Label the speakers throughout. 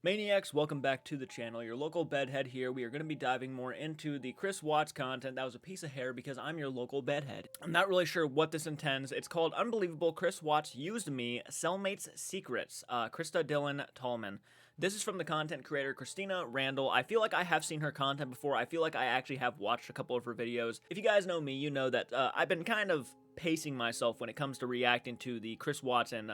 Speaker 1: Maniacs, welcome back to the channel. Your local bedhead here. We are going to be diving more into the Chris Watts content. That was a piece of hair because I'm your local bedhead. I'm not really sure what this intends. It's called Unbelievable Chris Watts Used Me, Cellmate's Secrets. Christa Dylan Tallman. This is from the content creator Christina Randall. I feel like I have seen her content before. I feel like I actually have watched a couple of her videos. If you guys know me, you know that I've been kind of pacing myself when it comes to reacting to the Chris Watts and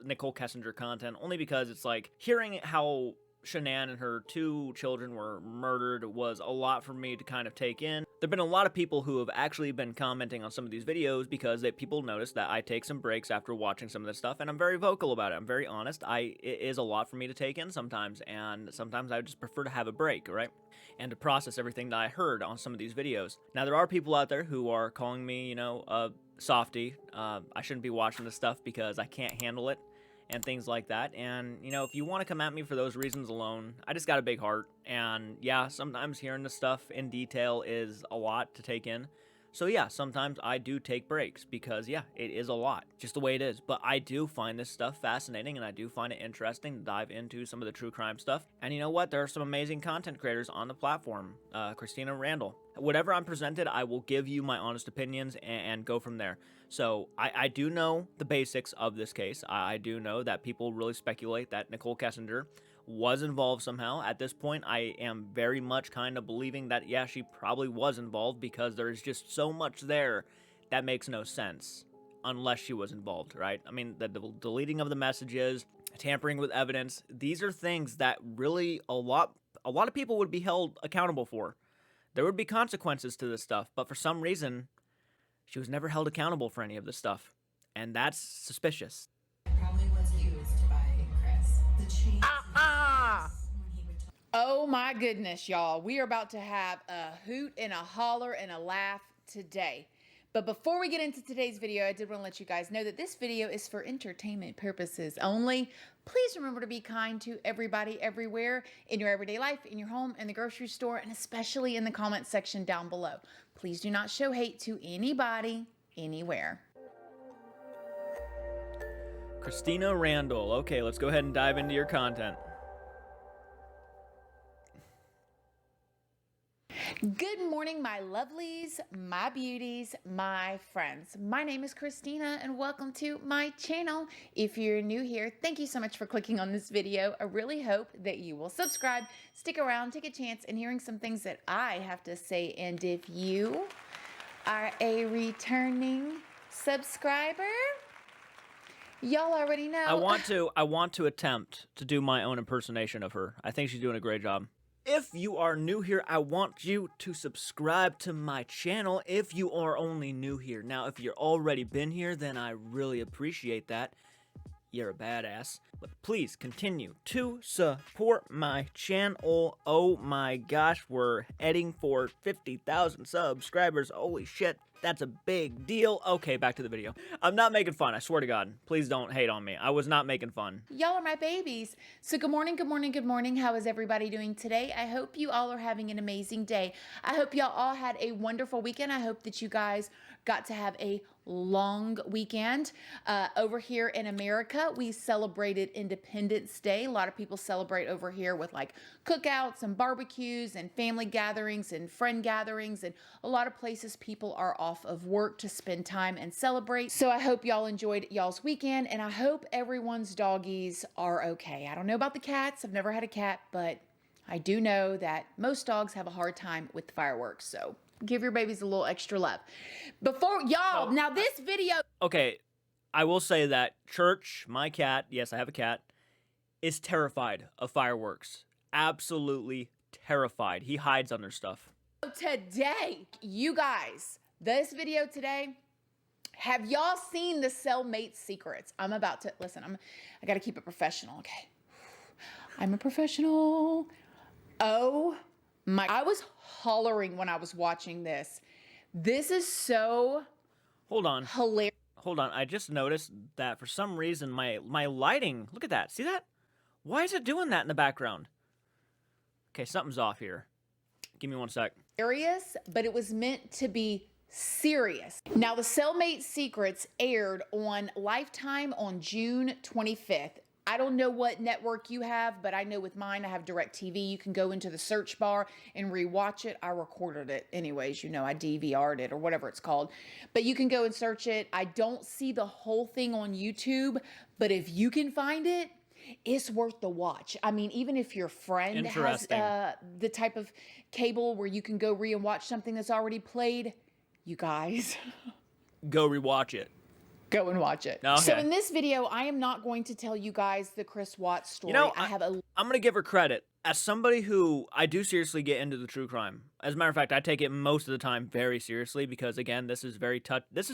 Speaker 1: Nicole Kessinger content, only because it's like hearing how Shanann and her two children were murdered was a lot for me to kind of take in. There have been a lot of people who have actually been commenting on some of these videos because people notice that I take some breaks after watching some of this stuff, and I'm very vocal about it. I'm very honest. It is a lot for me to take in sometimes, and sometimes I just prefer to have a break, right? And to process everything that I heard on some of these videos. Now, there are people out there who are calling me, you know, a softie. I shouldn't be watching this stuff because I can't handle it and things like that. And, you know, if you want to come at me for those reasons alone, I just got a big heart. And yeah, sometimes hearing this stuff in detail is a lot to take in. So yeah, sometimes I do take breaks because, yeah, it is a lot, just the way it is. But I do find this stuff fascinating, and I do find it interesting to dive into some of the true crime stuff. And you know what? There are some amazing content creators on the platform. Christina Randall. Whatever I'm presented, I will give you my honest opinions and go from there. So I do know the basics of this case. I do know that people really speculate that Nicole Kessinger was involved somehow. At this point, I am very much kind of believing that, yeah, she probably was involved because there's just so much there that makes no sense unless she was involved, right? I mean, the deleting of the messages, tampering with evidence, these are things that really a lot of people would be held accountable for. There would be consequences to this stuff, but for some reason, she was never held accountable for any of this stuff, and that's suspicious.
Speaker 2: Probably was used by Chris. The change.
Speaker 3: Oh my goodness, y'all. We are about to have a hoot and a holler and a laugh today. But before we get into today's video, I did want to let you guys know that this video is for entertainment purposes only. Please remember to be kind to everybody everywhere in your everyday life, in your home, in the grocery store, and especially in the comment section down below. Please do not show hate to anybody, anywhere.
Speaker 1: Christina Randall. Okay, let's go ahead and dive into your content.
Speaker 3: Good morning, my lovelies, my beauties, my friends. My name is Christina, and welcome to my channel. If you're new here, thank you so much for clicking on this video. I really hope that you will subscribe, stick around, take a chance in hearing some things that I have to say. And if you are a returning subscriber, y'all already know.
Speaker 1: I want to attempt to do my own impersonation of her. I think she's doing a great job. If you are new here, I want you to subscribe to my channel if you are only new here. Now, if you're already been here, then I really appreciate that. You're a badass. But please continue to support my channel. Oh my gosh, we're heading for 50,000 subscribers. Holy shit. That's a big deal. Okay, back to the video. I'm not making fun, I swear to God. Please don't hate on me. I was not making fun.
Speaker 3: Y'all are my babies. So good morning, good morning, good morning. How is everybody doing today? I hope you all are having an amazing day. I hope y'all all had a wonderful weekend. I hope that you guys got to have a long weekend. Over here in America, we celebrated Independence Day. A lot of people celebrate over here with like cookouts and barbecues and family gatherings and friend gatherings, and a lot of places people are off of work to spend time and celebrate. So I hope y'all enjoyed y'all's weekend, and I hope everyone's doggies are okay. I don't know about the cats. I've never had a cat, but I do know that most dogs have a hard time with the fireworks. So give your babies a little extra love. Before y'all, now this video.
Speaker 1: Okay, I will say that Church, my cat, yes, I have a cat, is terrified of fireworks. Absolutely terrified. He hides under stuff.
Speaker 3: Today, you guys, this video today, have y'all seen the cellmate secrets? I'm about to, listen, I got to keep it professional, okay? I'm a professional. Oh my, I was hollering when I was watching this. This is so
Speaker 1: Hold on.
Speaker 3: hilarious.
Speaker 1: Hold on. I just noticed that for some reason my lighting, look at that. See that? Why is it doing that in the background? Okay, something's off here. Give me one sec.
Speaker 3: But it was meant to be serious. Now, the Cellmate Secrets aired on Lifetime on June 25th. I don't know what network you have, but I know with mine, I have DirecTV. You can go into the search bar and rewatch it. I recorded it anyways, you know, I DVR'd it or whatever it's called. But you can go and search it. I don't see the whole thing on YouTube, but if you can find it, it's worth the watch. I mean, even if your friend has the type of cable where you can go and watch something that's already played, you guys.
Speaker 1: Go rewatch it.
Speaker 3: Go and watch it.
Speaker 1: Okay.
Speaker 3: So in this video, I am not going to tell you guys the Chris Watts story.
Speaker 1: You know,
Speaker 3: I'm
Speaker 1: going to give her credit. As somebody who, I do seriously get into the true crime. As a matter of fact, I take it most of the time very seriously because, again, this is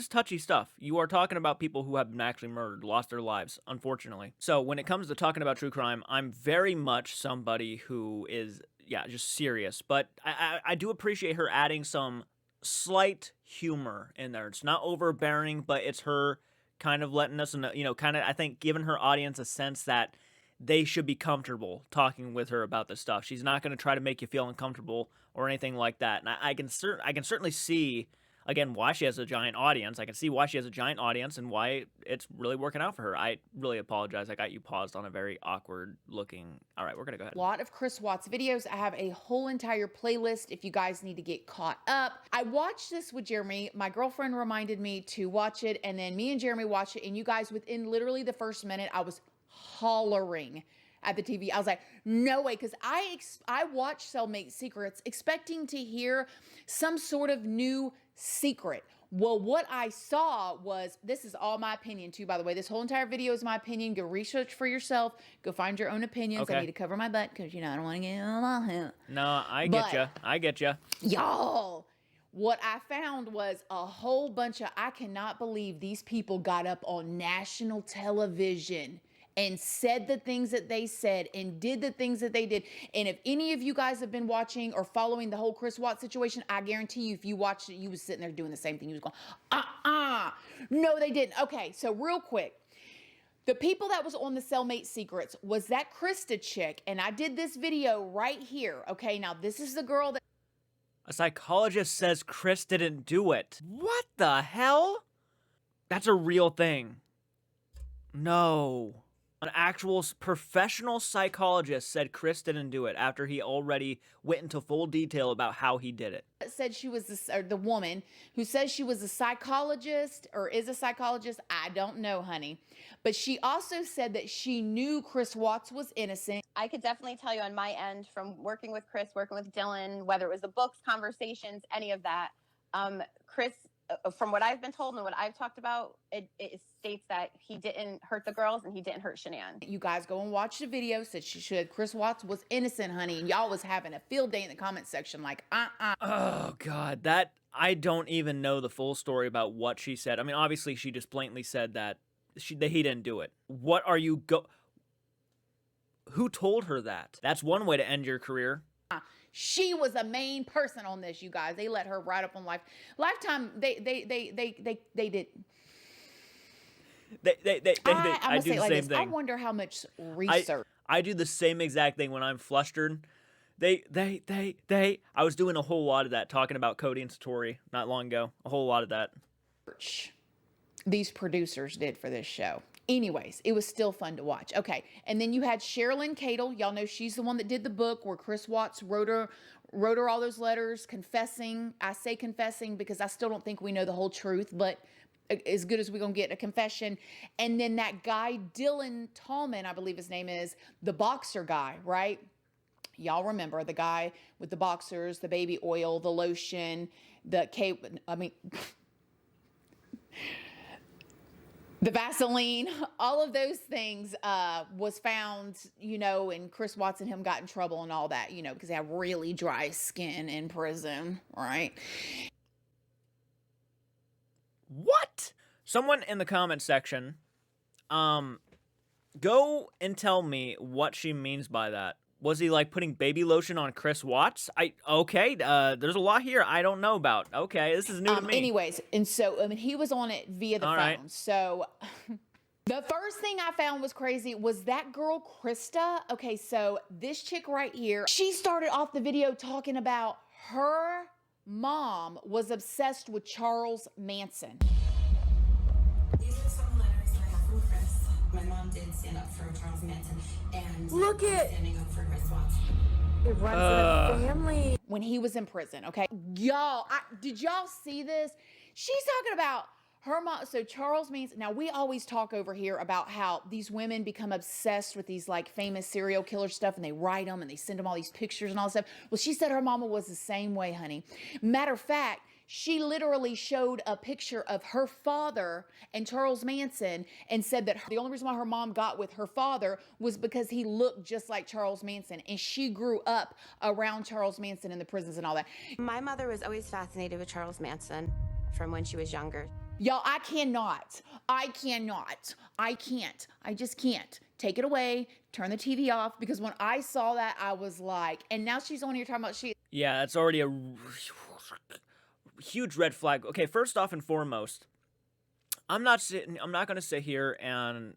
Speaker 1: touchy stuff. You are talking about people who have been actually murdered, lost their lives, unfortunately. So when it comes to talking about true crime, I'm very much somebody who is, yeah, just serious. But I do appreciate her adding some slight humor in there. It's not overbearing, but it's her kind of letting us know, you know, kind of, I think, giving her audience a sense that they should be comfortable talking with her about this stuff. She's not going to try to make you feel uncomfortable or anything like that. And I can certainly see, again, why she has a giant audience. I can see why she has a giant audience and why it's really working out for her. I really apologize. I got you paused on a very awkward looking. All right, we're going to go ahead.
Speaker 3: A lot of Chris Watts videos. I have a whole entire playlist if you guys need to get caught up. I watched this with Jeremy. My girlfriend reminded me to watch it, and then me and Jeremy watched it, and you guys, within literally the first minute, I was hollering at the TV. I was like, no way, because I watched Cellmate Secrets expecting to hear some sort of new secret. Well, what I saw was, this is all my opinion too, by the way. This whole entire video is my opinion. Go research for yourself. Go find your own opinions.
Speaker 1: Okay.
Speaker 3: I need to cover my butt because, you know, I don't want to get in my head.
Speaker 1: No, I get you. I get you.
Speaker 3: Y'all, what I found was a whole bunch of, I cannot believe these people got up on national television and said the things that they said and did the things that they did. And if any of you guys have been watching or following the whole Chris Watts situation, I guarantee you, if you watched it, you was sitting there doing the same thing. You was going, no, they didn't. Okay, so real quick. The people that was on the Cellmate Secrets was that Christa chick, and I did this video right here. Okay, now this is the girl that...
Speaker 1: A psychologist says Chris didn't do it. What the hell? That's a real thing. No. An actual professional psychologist said Chris didn't do it after he already went into full detail about how he did it.
Speaker 3: Said she was the woman who says she was a psychologist or is a psychologist. I don't know, honey. But she also said that she knew Chris Watts was innocent.
Speaker 4: I could definitely tell you on my end, from working with Chris, working with Dylan, whether it was the books, conversations, any of that, Chris, from what I've been told and what I've talked about, it states that he didn't hurt the girls and he didn't hurt Shanann.
Speaker 3: You guys go and watch the video. Said she should. Chris Watts was innocent, honey. And y'all was having a field day in the comment section like,
Speaker 1: Oh, God. That, I don't even know the full story about what she said. I mean, obviously, she just blatantly said that he didn't do it. What are you Who told her that? That's one way to end your career.
Speaker 3: She was a main person on this, you guys. They let her right up on Lifetime. They did.
Speaker 1: I do the same thing.
Speaker 3: I wonder how much research.
Speaker 1: I do the same exact thing when I'm flustered. I was doing a whole lot of that, talking about Cody and Satori not long ago. A whole lot of that.
Speaker 3: These producers did for this show. Anyways, it was still fun to watch. Okay, and then you had Sherilyn Cadle. Y'all know she's the one that did the book where Chris Watts wrote her all those letters confessing. I say confessing because I still don't think we know the whole truth, but as good as we're going to get a confession. And then that guy, Dylan Tallman, I believe his name is, the boxer guy, right? Y'all remember the guy with the boxers, the baby oil, the lotion, the Vaseline, all of those things was found, you know, and Chris Watts and him got in trouble and all that, you know, because they had really dry skin in prison, right?
Speaker 1: What? Someone in the comment section, go and tell me what she means by that. Was he like putting baby lotion on Chris Watts? Okay, there's a lot here I don't know about. Okay, this is new to me.
Speaker 3: Anyways, and so, I mean, he was on it via the phone.
Speaker 1: Right.
Speaker 3: So the first thing I found was crazy was that girl, Christa. Okay, so this chick right here, she started off the video talking about her mom was obsessed with Charles Manson.
Speaker 2: These are some letters that I have from Chris. My mom did stand up for Charles Manson and
Speaker 5: Look at-
Speaker 2: standing up for Chris Watts.
Speaker 5: It runs in a family.
Speaker 3: when he was in prison, okay? Y'all, did y'all see this? She's talking about her mom. So Charles Manson, now we always talk over here about how these women become obsessed with these like famous serial killer stuff, and they write them and they send them all these pictures and all this stuff. Well, she said her mama was the same way, honey. Matter of fact, she literally showed a picture of her father and Charles Manson and said that the only reason why her mom got with her father was because he looked just like Charles Manson, and she grew up around Charles Manson in the prisons and all that.
Speaker 6: My mother was always fascinated with Charles Manson from when she was younger.
Speaker 3: Y'all, I can't. I just can't. Take it away, turn the TV off, because when I saw that, I was like, and now she's on here talking about
Speaker 1: Yeah, that's already a huge red flag. Okay, first off and foremost, I'm not going to sit here and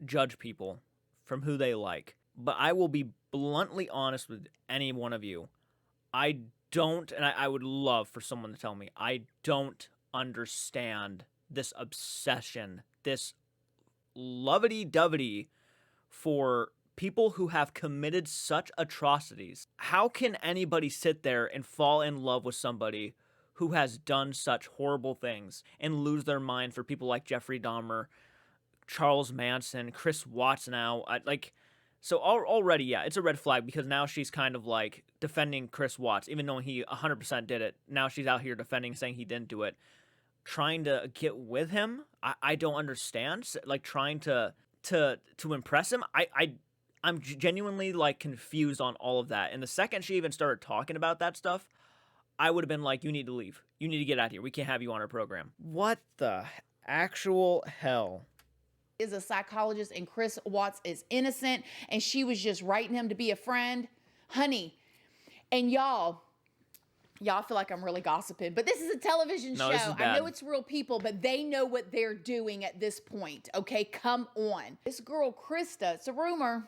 Speaker 1: judge people from who they like, but I will be bluntly honest with any one of you. I don't, and I would love for someone to tell me, I don't understand this obsession, this lovety-dovety for people who have committed such atrocities. How can anybody sit there and fall in love with somebody who has done such horrible things and lose their mind for people like Jeffrey Dahmer, Charles Manson, Chris Watts now? So already, yeah, it's a red flag, because now she's kind of like defending Chris Watts, even though he 100% did it. Now she's out here defending, saying he didn't do it. Trying to get with him, I don't understand. Like, trying to impress him, I'm genuinely like confused on all of that. And the second she even started talking about that stuff, I would have been like, you need to leave. You need to get out of here. We can't have you on our program. What the actual hell?
Speaker 3: is a psychologist and Chris Watts is innocent and she was just writing him to be a friend. Honey, and y'all feel like I'm really gossiping, but this is a television show.
Speaker 1: This is bad.
Speaker 3: I know it's real people, but they know what they're doing at this point. Okay, come on. This girl, Christa, it's a rumor.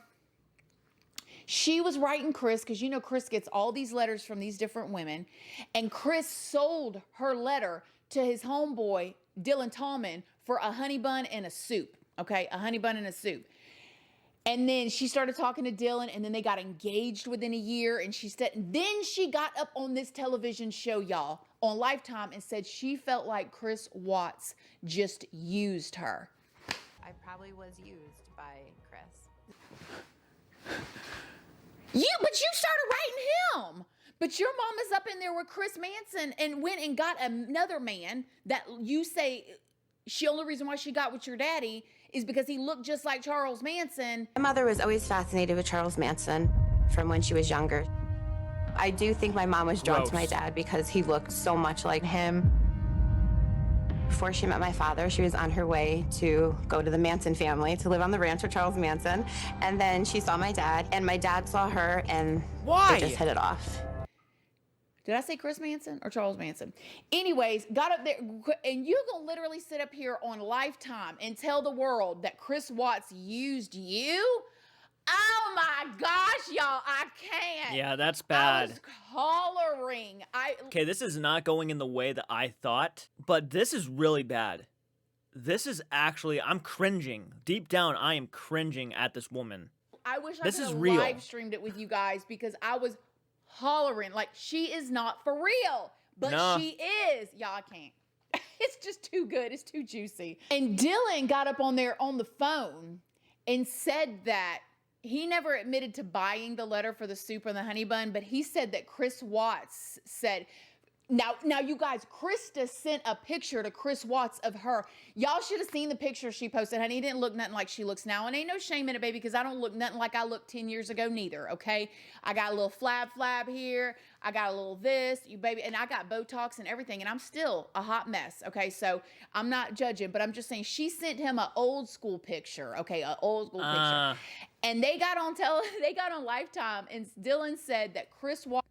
Speaker 3: She was writing Chris, because you know Chris gets all these letters from these different women, and Chris sold her letter to his homeboy, Dylan Tallman, for a honey bun and a soup. Okay, a honey bun and a soup. And then she started talking to Dylan, and then they got engaged within a year. And then she got up on this television show, y'all, on Lifetime, and said she felt like Chris Watts just used her.
Speaker 6: I probably was used by Chris.
Speaker 3: But you started writing him. But your mom is up in there with Chris Manson and went and got another man that you say the only reason why she got with your daddy is because he looked just like Charles Manson.
Speaker 6: My mother was always fascinated with Charles Manson from when she was younger. I do think my mom was drawn to my dad because he looked so much like him. Before she met my father, she was on her way to go to the Manson family to live on the ranch with Charles Manson. And then she saw my dad, and my dad saw her, and they just hit it off.
Speaker 3: Did I say Chris Manson or Charles Manson? Anyways, got up there, and you're going to literally sit up here on Lifetime and tell the world that Chris Watts used you? Oh my gosh, y'all, I can't.
Speaker 1: Yeah, that's bad.
Speaker 3: I was hollering.
Speaker 1: Okay, this is not going in the way that I thought, but this is really bad. This is actually, I'm cringing. Deep down, I am cringing at this woman.
Speaker 3: I wish
Speaker 1: This
Speaker 3: I
Speaker 1: is
Speaker 3: could have
Speaker 1: real.
Speaker 3: live streamed it with you guys, because I was hollering like she is not for real, but
Speaker 1: No.
Speaker 3: she is. Y'all, I can't. It's just too good. It's too juicy. And Dylan got up on there on the phone and said that he never admitted to buying the letter for the soup and the honey bun, but he said that Chris Watts said, now you guys, Christa sent a picture to Chris Watts of her. Y'all should have seen the picture she posted, honey. He didn't look nothing like she looks now. And ain't no shame in it, baby, because I don't look nothing like I looked 10 years ago neither, okay? I got a little flab here. I got a little this, you baby, and I got Botox and everything, and I'm still a hot mess, okay? So I'm not judging, but I'm just saying she sent him an old school picture, okay? An old school picture. And they got on Lifetime, and Dylan said that Chris Watts.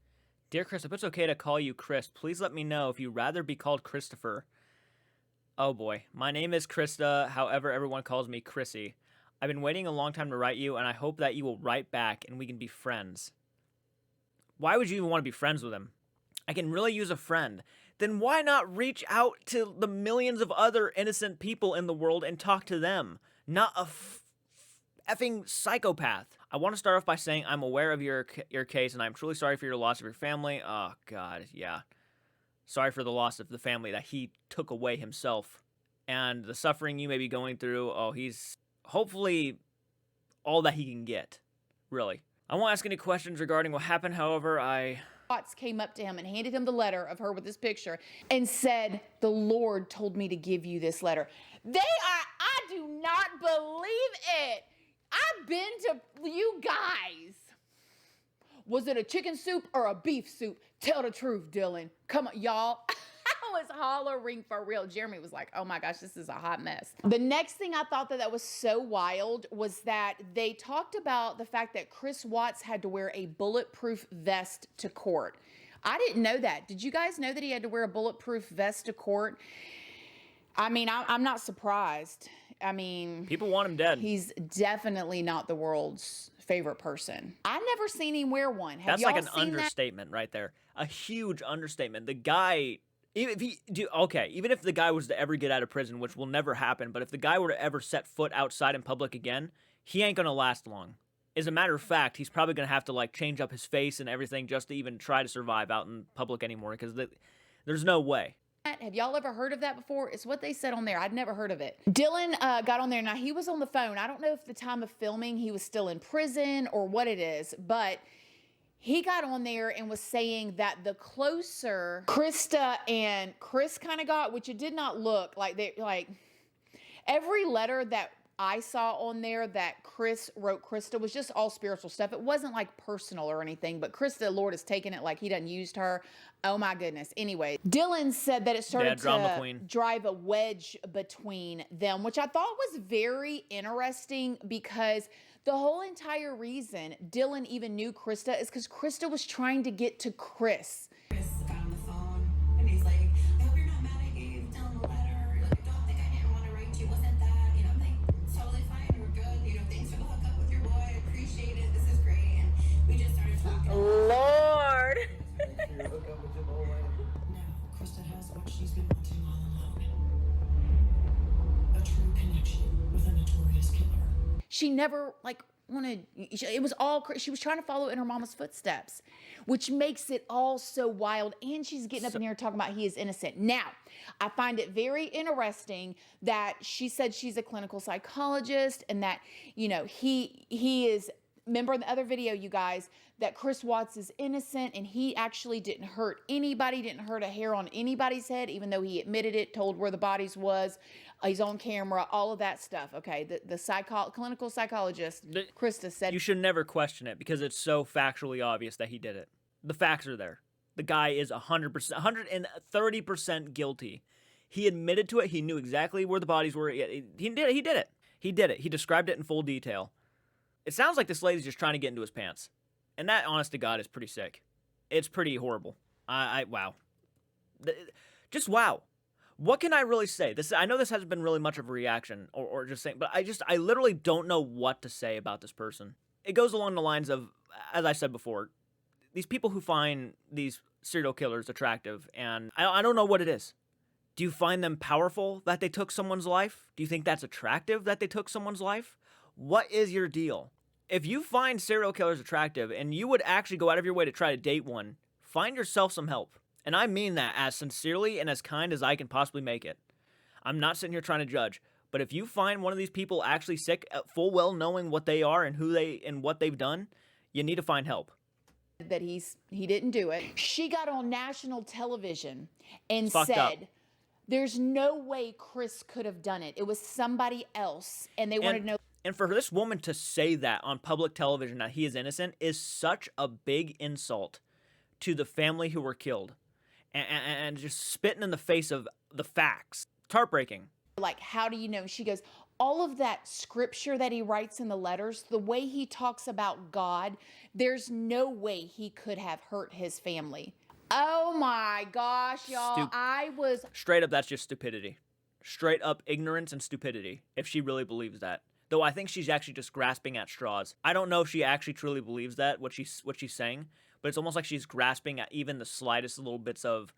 Speaker 1: Dear Chris, if it's okay to call you Chris, please let me know if you'd rather be called Christopher. Oh boy, my name is Christa, however everyone calls me Chrissy. I've been waiting a long time to write you, and I hope that you will write back and we can be friends. Why would you even want to be friends with him? I can really use a friend. Then why not reach out to the millions of other innocent people in the world and talk to them? Not effing psychopath. I want to start off by saying I'm aware of your case, and I'm truly sorry for your loss of your family. Oh, God, yeah. Sorry for the loss of the family that he took away himself. And the suffering you may be going through, oh, he's hopefully all that he can get, really. I won't ask any questions regarding what happened, however,
Speaker 3: Watts came up to him and handed him the letter of her with this picture and said, "The Lord told me to give you this letter." I do not believe it. I've been to you guys. Was it a chicken soup or a beef soup? Tell the truth, Dylan. Come on, y'all. I was hollering for real. Jeremy was like, oh my gosh, this is a hot mess. The next thing I thought that was so wild was that they talked about the fact that Chris Watts had to wear a bulletproof vest to court. I didn't know that. Did you guys know that he had to wear a bulletproof vest to court? I mean, I'm not surprised. I mean,
Speaker 1: people want him dead.
Speaker 3: He's definitely not the world's favorite person. I've never seen him wear one.
Speaker 1: That's like an understatement right there. A huge understatement. The guy, even if the guy was to ever get out of prison, which will never happen, but if the guy were to ever set foot outside in public again, he ain't gonna last long. As a matter of fact, he's probably gonna have to like change up his face and everything just to even try to survive out in public anymore, because there's no way.
Speaker 3: Have y'all ever heard of that before? It's what they said on there. I'd never heard of it. Dylan got on there. Now, he was on the phone. I don't know if at the time of filming he was still in prison or what it is, but he got on there and was saying that the closer Christa and Chris kind of got, which it did not look like every letter that I saw on there that Chris wrote Christa was just all spiritual stuff. It wasn't like personal or anything, but Christa, Lord has taken it like he done used her. Oh my goodness. Anyway, Dylan said that it started to drive a wedge between them, which I thought was very interesting because the whole entire reason Dylan even knew Christa is because Christa was trying to get to Chris.
Speaker 2: Chris got on the phone and he's like, I hope you're not mad I gave Dylan the letter. Like, don't think I didn't want to write to you. Wasn't that? You know, I'm like, totally fine. We're good. You know, thanks for the hookup with your boy. I appreciate it. This is great. And we just started talking.
Speaker 3: Lord.
Speaker 2: No, Christa has what she's been wanting all along. A true connection with a notorious killer.
Speaker 3: She never wanted, it was all, she was trying to follow in her mama's footsteps, which makes it all so wild. And she's getting up in here talking about he is innocent. Now, I find it very interesting that she said she's a clinical psychologist and that, you know, he is, remember in the other video, you guys, that Chris Watts is innocent and he actually didn't hurt anybody, didn't hurt a hair on anybody's head, even though he admitted it, told where the bodies was, he's on camera, all of that stuff. Okay, the clinical psychologist, Christa, said
Speaker 1: you should never question it because it's so factually obvious that he did it. The facts are there. The guy is 100%, 130% guilty. He admitted to it. He knew exactly where the bodies were. He did it. He did it. He did it. He described it in full detail. It sounds like this lady's just trying to get into his pants. And that, honest to God, is pretty sick. It's pretty horrible. Wow. Just wow. What can I really say? I know this hasn't been really much of a reaction or just saying, but I literally don't know what to say about this person. It goes along the lines of, as I said before, these people who find these serial killers attractive, and I don't know what it is. Do you find them powerful that they took someone's life? Do you think that's attractive that they took someone's life? What is your deal? If you find serial killers attractive and you would actually go out of your way to try to date one, find yourself some help. And I mean that as sincerely and as kind as I can possibly make it. I'm not sitting here trying to judge, but if you find one of these people actually sick, full well knowing what they are and what they've done, you need to find help.
Speaker 3: That he didn't do it. She got on national television and
Speaker 1: said, up.
Speaker 3: There's no way Chris could have done it. It was somebody else, and they wanted to know.
Speaker 1: And for this woman to say that on public television that he is innocent is such a big insult to the family who were killed. And just spitting in the face of the facts. It's heartbreaking.
Speaker 3: Like, how do you know? She goes, all of that scripture that he writes in the letters, the way he talks about God, there's no way he could have hurt his family. Oh my gosh, y'all.
Speaker 1: Straight up, that's just stupidity. Straight up ignorance and stupidity, if she really believes that. Though I think she's actually just grasping at straws. I don't know if she actually truly believes that, what she's saying, but it's almost like she's grasping at even the slightest little bits of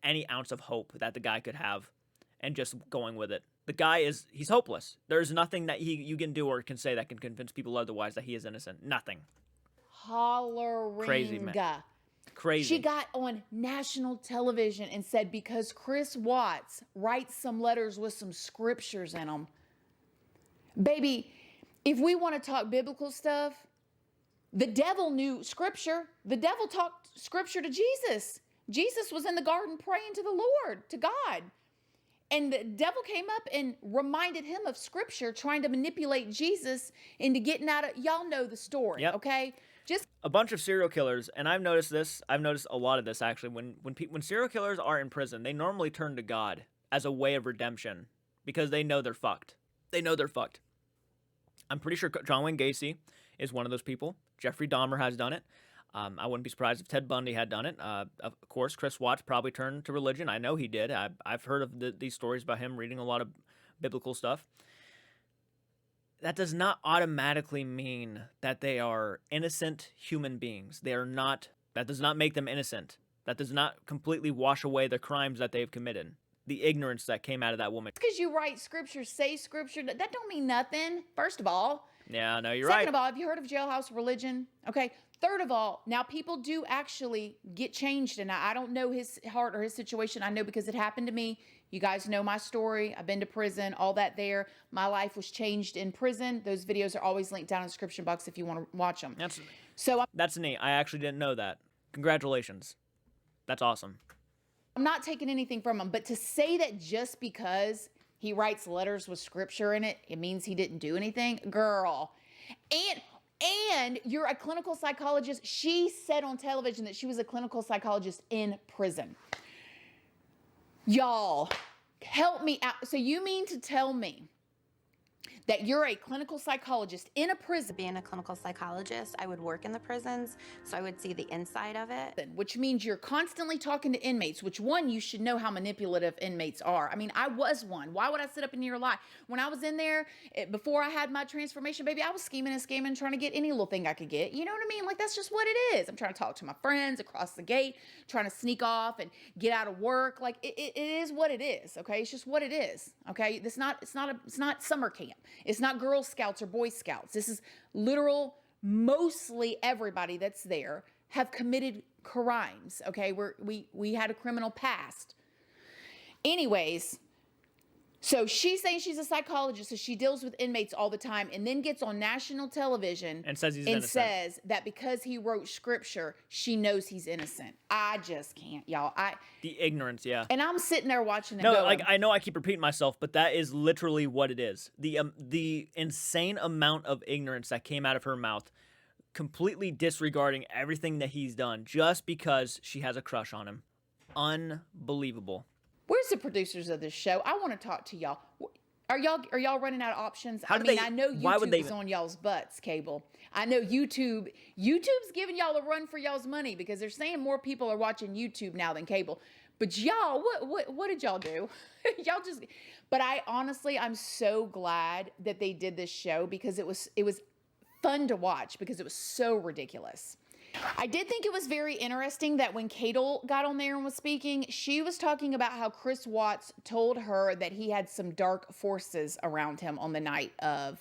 Speaker 1: any ounce of hope that the guy could have and just going with it. The guy he's hopeless. There's nothing that you can do or can say that can convince people otherwise that he is innocent. Nothing.
Speaker 3: Hollering.
Speaker 1: Crazy, man. Crazy.
Speaker 3: She got on national television and said because Chris Watts writes some letters with some scriptures in them. Baby, if we want to talk biblical stuff, the devil knew scripture. The devil talked scripture to Jesus. Jesus was in the garden praying to the Lord, to God. And the devil came up and reminded him of scripture, trying to manipulate Jesus into getting out of, y'all know the story,
Speaker 1: Yep.
Speaker 3: okay? Just
Speaker 1: a bunch of serial killers, and I've noticed this. I've noticed a lot of this actually. When serial killers are in prison, they normally turn to God as a way of redemption because they know they're fucked. They know they're fucked. I'm pretty sure John Wayne Gacy is one of those people. Jeffrey Dahmer has done it. I wouldn't be surprised if Ted Bundy had done it. Of course, Chris Watts probably turned to religion. I know he did. I've heard of these stories about him reading a lot of biblical stuff. That does not automatically mean that they are innocent human beings. They are not. That does not make them innocent. That does not completely wash away the crimes that they've committed. The ignorance that came out of that woman.
Speaker 3: because you write scripture, say scripture, that don't mean nothing, first of all.
Speaker 1: Yeah, no, you're
Speaker 3: Second
Speaker 1: right.
Speaker 3: of all, have you heard of jailhouse religion? Okay. Third of all, now people do actually get changed, and I don't know his heart or his situation. I know because it happened to me. You guys know my story. I've been to prison, all that there. My life was changed in prison. Those videos are always linked down in the description box if you want to watch them.
Speaker 1: That's neat. I actually didn't know that. Congratulations. That's awesome.
Speaker 3: I'm not taking anything from him, but to say that just because he writes letters with scripture in it, it means he didn't do anything, girl. And you're a clinical psychologist. She said on television that she was a clinical psychologist in prison. Y'all, help me out. So you mean to tell me that you're a clinical psychologist in a prison?
Speaker 6: Being a clinical psychologist, I would work in the prisons, so I would see the inside of it.
Speaker 3: Which means you're constantly talking to inmates, which one, you should know how manipulative inmates are. I mean, I was one. Why would I sit up in your lie? When I was in there, before I had my transformation, baby, I was scheming and scamming, trying to get any little thing I could get. You know what I mean? Like, that's just what it is. I'm trying to talk to my friends across the gate, trying to sneak off and get out of work. Like, it is what it is, okay? It's just what it is, okay? It's not summer camp. It's not Girl Scouts or Boy Scouts. This is literal, mostly everybody that's there have committed crimes, okay? We had a criminal past. Anyways, so she's saying she's a psychologist, so she deals with inmates all the time, and then gets on national television
Speaker 1: And says he's
Speaker 3: and
Speaker 1: innocent.
Speaker 3: says that because he wrote scripture, she knows he's innocent. I just can't, y'all.
Speaker 1: The ignorance, yeah.
Speaker 3: And I'm sitting there watching it.
Speaker 1: No,
Speaker 3: going,
Speaker 1: like I know I keep repeating myself, but that is literally what it is. The insane amount of ignorance that came out of her mouth, completely disregarding everything that he's done just because she has a crush on him. Unbelievable.
Speaker 3: Where's the producers of this show? I want to talk to y'all. Are y'all running out of options?
Speaker 1: How
Speaker 3: I
Speaker 1: do
Speaker 3: mean,
Speaker 1: they-
Speaker 3: I know
Speaker 1: why would
Speaker 3: YouTube
Speaker 1: they
Speaker 3: is
Speaker 1: even-
Speaker 3: on y'all's butts, Cable. I know YouTube's giving y'all a run for y'all's money because they're saying more people are watching YouTube now than cable. But y'all, what did y'all do? Y'all just. But I'm so glad that they did this show because it was fun to watch because it was so ridiculous. I did think it was very interesting that when Cadel got on there and was speaking, she was talking about how Chris Watts told her that he had some dark forces around him on the night of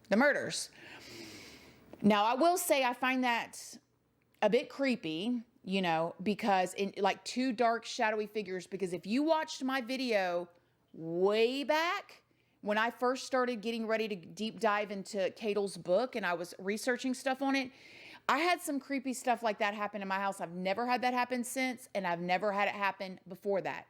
Speaker 3: the murders. Now, I will say I find that a bit creepy, you know, because in like two dark shadowy figures, because if you watched my video way back when I first started getting ready to deep dive into Cadel's book and I was researching stuff on it, I had some creepy stuff like that happen in my house. I've never had that happen since, and I've never had it happen before that.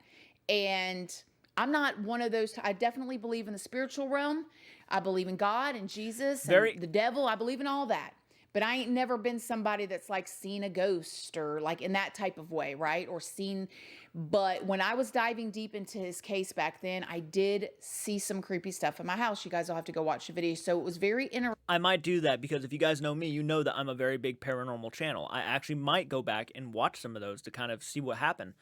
Speaker 3: And I'm not one of those. I definitely believe in the spiritual realm. I believe in God and Jesus and the devil. I believe in all that. But I ain't never been somebody that's like seen a ghost or like in that type of way, right? Or seen. But when I was diving deep into his case back then, I did see some creepy stuff in my house. You guys will have to go watch the video. So it was very interesting.
Speaker 1: I might do that because if you guys know me, you know that I'm a very big paranormal channel. I actually might go back and watch some of those to kind of see what happened.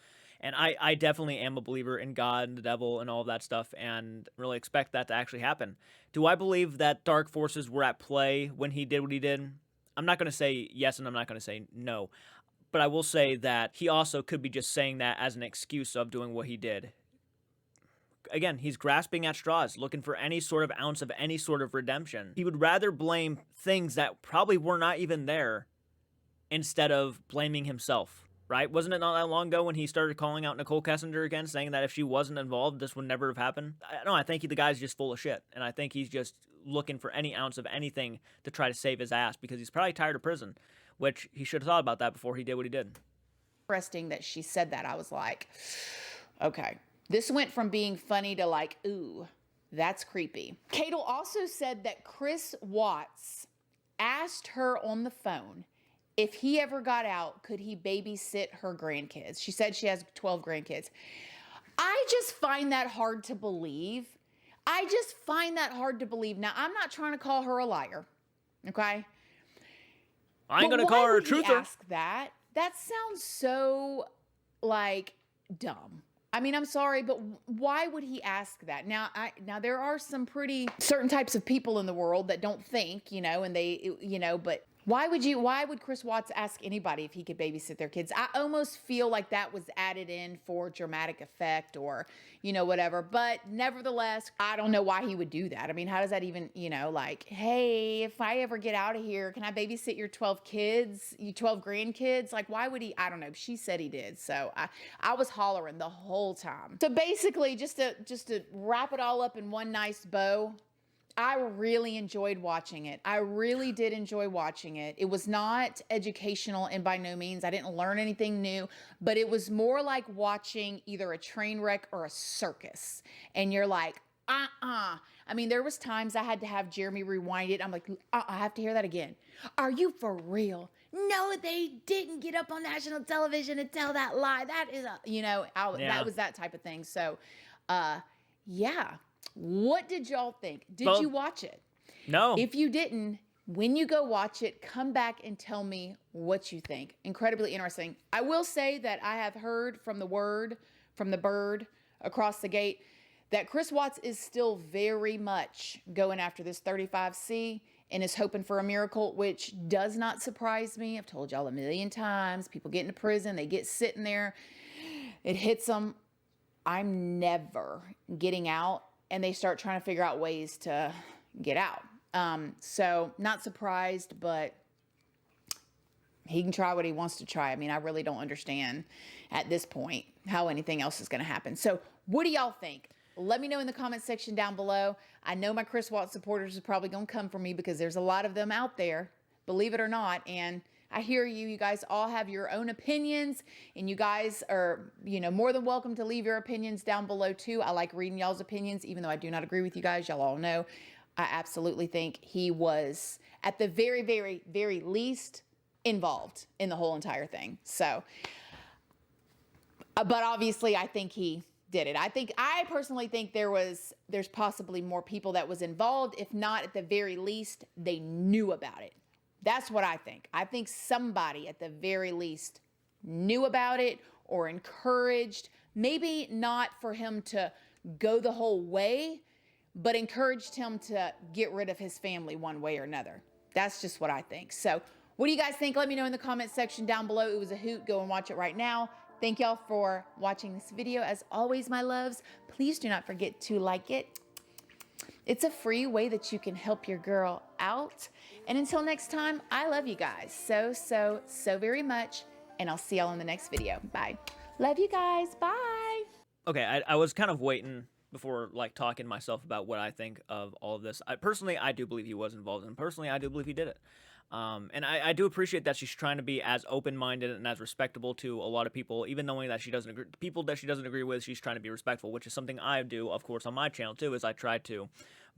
Speaker 1: And I definitely am a believer in God and the devil and all of that stuff and really expect that to actually happen. Do I believe that dark forces were at play when he did what he did? I'm not going to say yes and I'm not going to say no. But I will say that he also could be just saying that as an excuse of doing what he did. again, he's grasping at straws, looking for any sort of ounce of any sort of redemption. He would rather blame things that probably were not even there instead of blaming himself, right? Wasn't it not that long ago when he started calling out Nicole Kessinger again, saying that if she wasn't involved, this would never have happened? I think the guy's just full of shit, and I think he's just looking for any ounce of anything to try to save his ass because he's probably tired of prison, which he should have thought about that before he did what he did.
Speaker 3: Interesting that she said that. I was like, okay. This went from being funny to like, ooh, that's creepy. Cato also said that Chris Watts asked her on the phone if he ever got out, could he babysit her grandkids? She said she has 12 grandkids. I just find that hard to believe. Now, I'm not trying to call her a liar, okay?
Speaker 1: I ain't gonna call her a truther.
Speaker 3: Why would he ask that? That sounds so, like, dumb. I mean, I'm sorry, but why would he ask that? Now, there are some pretty certain types of people in the world that don't think, and they, but why would Chris Watts ask anybody if he could babysit their kids? I almost feel like that was added in for dramatic effect or, whatever. But nevertheless, I don't know why he would do that. I mean, how does that even, like, hey, if I ever get out of here, can I babysit your 12 kids, your 12 grandkids? Like, why would he? I don't know. She said he did. So I was hollering the whole time. So basically, just to wrap it all up in one nice bow, I really enjoyed watching it. I really did enjoy watching it. It was not educational and by no means. I didn't learn anything new, but it was more like watching either a train wreck or a circus. And you're like, I mean, there was times I had to have Jeremy rewind it. I'm like, I have to hear that again. Are you for real? No, they didn't get up on national television and tell that lie. That is that was that type of thing. So, yeah. What did y'all think? Did you watch it?
Speaker 1: No.
Speaker 3: If you didn't, when you go watch it, come back and tell me what you think. Incredibly interesting. I will say that I have heard from the bird across the gate, that Chris Watts is still very much going after this 35C and is hoping for a miracle, which does not surprise me. I've told y'all a million times. People get into prison, they get sitting there, it hits them. I'm never getting out, and they start trying to figure out ways to get out. So not surprised, but he can try what he wants to try. I mean, I really don't understand at this point how anything else is going to happen. So what do y'all think? Let me know in the comment section down below. I know my Chris Watts supporters are probably going to come for me because there's a lot of them out there, believe it or not. And I hear you. You guys all have your own opinions, and you guys are, more than welcome to leave your opinions down below too. I like reading y'all's opinions, even though I do not agree with you guys. Y'all all know I absolutely think he was at the very, very, very least involved in the whole entire thing. So, but obviously I think he did it. I personally think there's possibly more people that was involved. If not, at the very least, they knew about it. That's what I think. I think somebody at the very least knew about it or encouraged, maybe not for him to go the whole way, but encouraged him to get rid of his family one way or another. That's just what I think. So what do you guys think? Let me know in the comment section down below. It was a hoot. Go and watch it right now. Thank y'all for watching this video. As always, my loves, please do not forget to like it. It's a free way that you can help your girl out. And until next time, I love you guys so, so, so very much. And I'll see y'all in the next video. Bye. Love you guys. Bye.
Speaker 1: Okay, I was kind of waiting before talking to myself about what I think of all of this. Personally, I do believe he was involved, and personally, I do believe he did it. And I do appreciate that she's trying to be as open-minded and as respectable to a lot of people, even knowing that she doesn't agree. People that she doesn't agree with, she's trying to be respectful, which is something I do, of course, on my channel too. Is I try to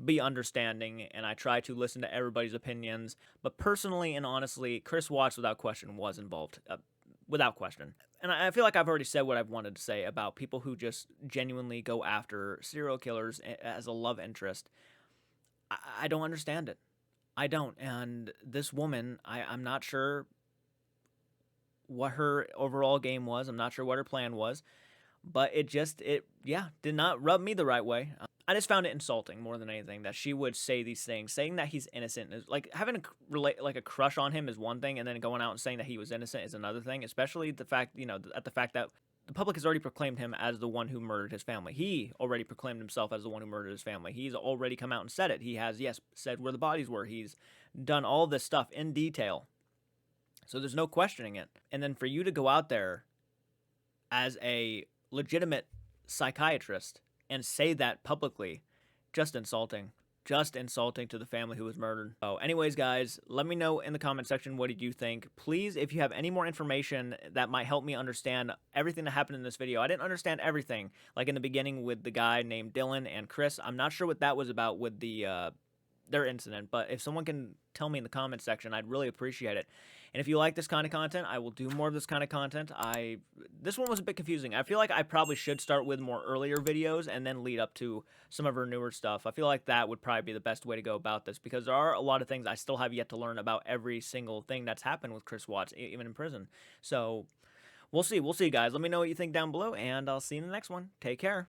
Speaker 1: be understanding and I try to listen to everybody's opinions. But personally and honestly, Chris Watts, without question, was involved, without question. And I feel like I've already said what I've wanted to say about people who just genuinely go after serial killers as a love interest. I don't understand it. I don't. And this woman, I'm not sure what her overall game was. I'm not sure what her plan was. But it did not rub me the right way. I just found it insulting more than anything that she would say these things. Saying that he's innocent is like having a crush on him is one thing, and then going out and saying that he was innocent is another thing. Especially the fact, the fact that the public has already proclaimed him as the one who murdered his family. He already proclaimed himself as the one who murdered his family. He's already come out and said it. He has, yes, said where the bodies were. He's done all this stuff in detail. So there's no questioning it. And then for you to go out there as a legitimate psychiatrist and say that publicly, just insulting. Just insulting to the family who was murdered. So anyways, guys, let me know in the comment section, what did you think? Please, if you have any more information that might help me understand everything that happened in this video. I didn't understand everything, like in the beginning with the guy named Dylan and Chris. I'm not sure what that was about with the their incident, but if someone can tell me in the comment section, I'd really appreciate it. And if you like this kind of content, I will do more of this kind of content. This one was a bit confusing. I feel like I probably should start with more earlier videos and then lead up to some of her newer stuff. I feel like that would probably be the best way to go about this, because there are a lot of things I still have yet to learn about every single thing that's happened with Chris Watts, even in prison. So we'll see. We'll see, guys. Let me know what you think down below, and I'll see you in the next one. Take care.